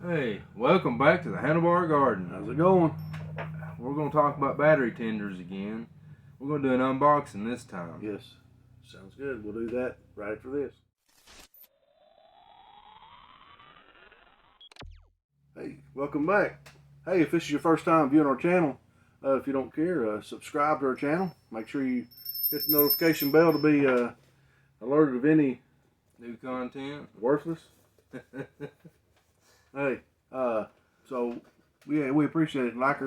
Hey, welcome back to the Handlebar Garden. How's it going? We're going to talk about battery tenders again. We're going to do an unboxing this time. Yes, sounds good. We'll do that right after this. Hey, welcome back. Hey, if this is your first time viewing our channel, if you don't care, subscribe to our channel. Make sure you hit the notification bell to be alerted of any New content. worthless. Hey, so we appreciate it. Like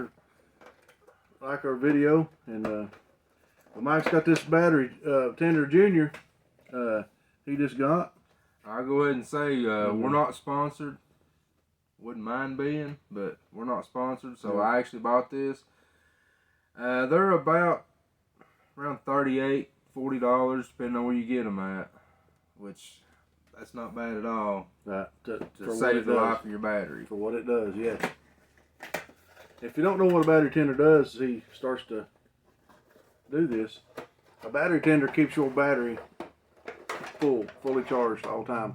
our video, and Mike's got this battery tender junior. He just got. I'll go ahead and say we're not sponsored. Wouldn't mind being, but we're not sponsored. So I actually bought this. They're about around $38, $40, depending on where you get them at. Which that's not bad at all. Right, To save the life of your battery. For what it does, yes. If you don't know what a battery tender does, he starts to do this. A battery tender keeps your battery fully charged all the time.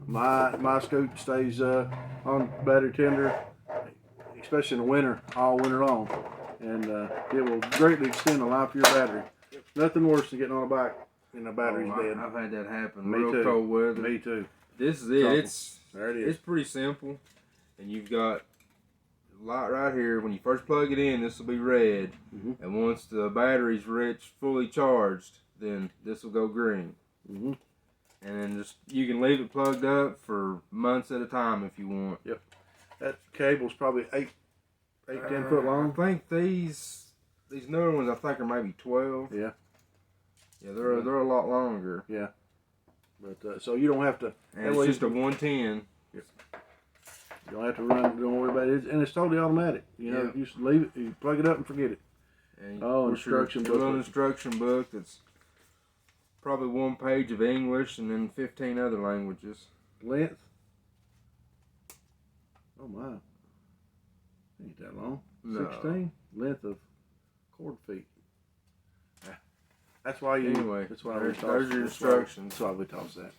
My scoot stays on battery tender, especially in the winter, all winter long, and it will greatly extend the life of your battery. Nothing worse than getting on a bike and the battery's dead. I've had that happen. Me Real too. cold weather. Me too. This is it. There it is. It's pretty simple, and you've got a light right here. When you first plug it in, this will be red, and once the battery's fully charged, then this will go green. And then you can leave it plugged up for months at a time if you want. Yep. That cable's probably 10 foot long. I think these newer ones I think are maybe 12. Yeah. Yeah, they're a lot longer. Yeah. But so you don't have to. And it's just a 110. You don't have to don't worry about it, and it's totally automatic. You know, you just leave it, you plug it up and forget it. And instruction book. A little instruction book that's probably 1 page of English and then 15 other languages. Length. Oh my. Ain't that long. No. 16. Length of cord feet. That's why you. Anyway, that's why there's your instructions. That's why we toss that.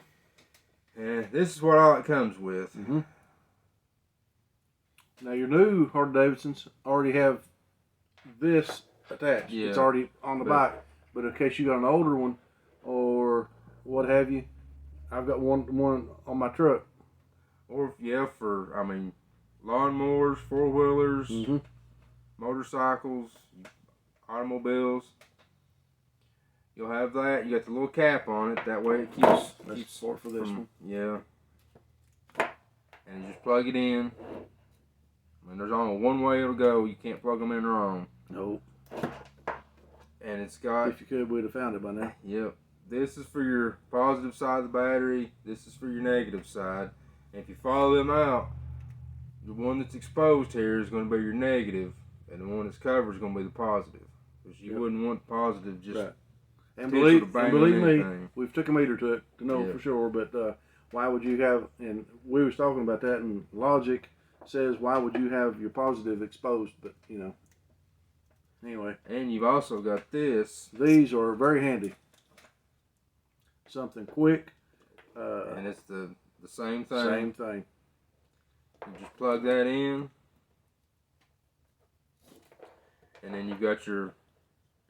And this is what all it comes with. Now your new Harley Davidsons already have this attached. Yeah. It's already on the bike. But in case you got an older one or what have you, I've got one on my truck. Or for lawnmowers, 4-wheelers, motorcycles, automobiles. You'll have that. You got the little cap on it. That way it keeps for this one. Yeah. And you just plug it in. There's only one way it'll go. You can't plug them in wrong. Nope. And it's got. If you could, we'd have found it by now. Yep. This is for your positive side of the battery. This is for your negative side. And if you follow them out, the one that's exposed here is going to be your negative, and the one that's covered is going to be the positive. Because you wouldn't want the positive just. Right. And believe me, we've took a meter to it to know for sure. But why would you have? And we was talking about that, and logic says why would you have your positive exposed? But anyway. And you've also got this. These are very handy. Something quick. And it's the same thing. Same thing. You just plug that in, and then you've got your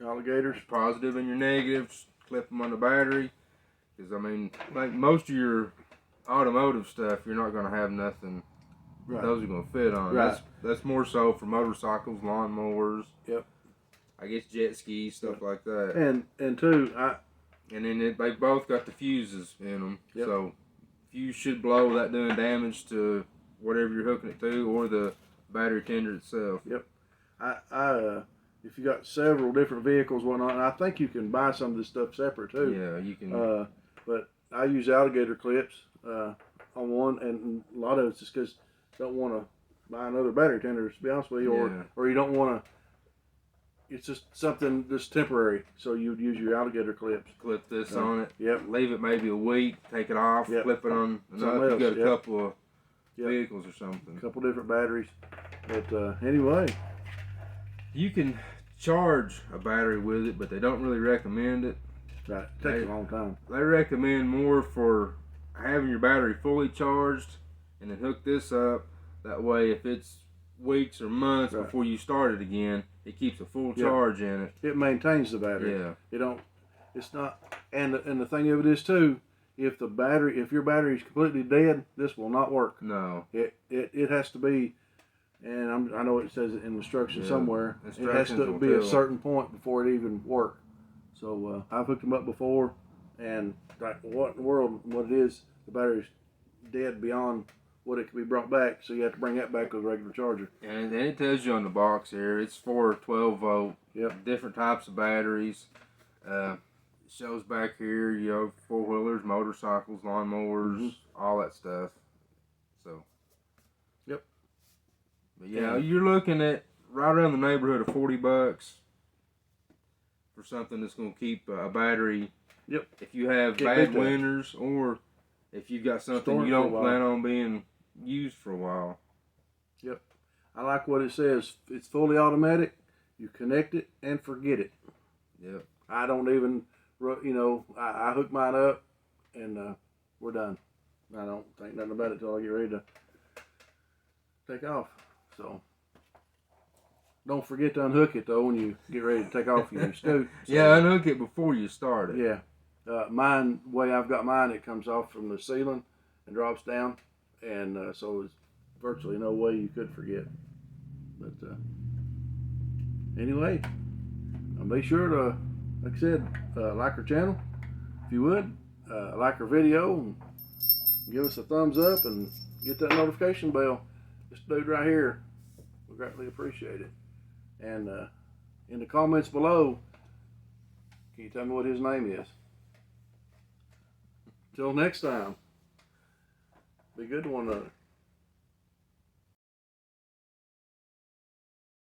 alligators, positive and your negatives. Clip them on the battery, because like most of your automotive stuff, you're not going to have nothing. Right. Those are going to fit on. Right. That's more so for motorcycles, lawnmowers. Yep. I guess jet skis, stuff like that. And two, and then they both got the fuses in them. Yep. So fuse should blow without doing damage to whatever you're hooking it to or the battery tender itself. Yep. If you got several different vehicles, whatnot, and I think you can buy some of this stuff separate too. Yeah, you can. But I use alligator clips on one, and a lot of it's just because I don't want to buy another battery tender, to be honest with you, or you don't want to. It's just something just temporary, so you'd use your alligator clips. Clip this on it. Yep. Leave it maybe a week. Take it off. Yep. Flip it on another. You got a couple of Yep. vehicles or something. A couple different batteries. But anyway. You can charge a battery with it, but they don't really recommend it. Right. It takes a long time. They recommend more for having your battery fully charged and then hook this up, That way, if it's weeks or months Right. before you start it again, it keeps a full Yeah. charge in it. It maintains the battery. Yeah. It don't. It's not. And the thing of it is too, if your battery is completely dead, this will not work. No. It has to be. And I know it says it in instructions Yeah, somewhere. It has instructions to will be a tell. certain point before it even work. So I've hooked them up before, and like what in the world? What it is? The battery's dead beyond what it can be brought back. So you have to bring that back with a regular charger. And it tells you on the box here, it's for 12 volt. Yep. Different types of batteries. Shows back here, 4-wheelers, motorcycles, lawnmowers, all that stuff. So. Yep. But yeah, you're looking at right around the neighborhood of $40 for something that's going to keep a battery. Yep. If you have Get bad good to it. winters, or if you've got something Store it you for a don't while. plan on being used for a while. Yep. I like what it says. It's fully automatic. You connect it and forget it. Yep. I don't even, I hook mine up and we're done. I don't think nothing about it till I get ready to take off. So don't forget to unhook it though when you get ready to take off your scoot. So, Yeah, unhook it before you start it. yeah. Mine, way I've got mine, it comes off from the ceiling and drops down, and so there's virtually no way you could forget. But anyway, be sure to, like I said, like our channel if you would, like our video, and give us a thumbs up and get that notification bell. This dude right here, we greatly appreciate it. And in the comments below, can you tell me what his name is? Till next time, be good to one another.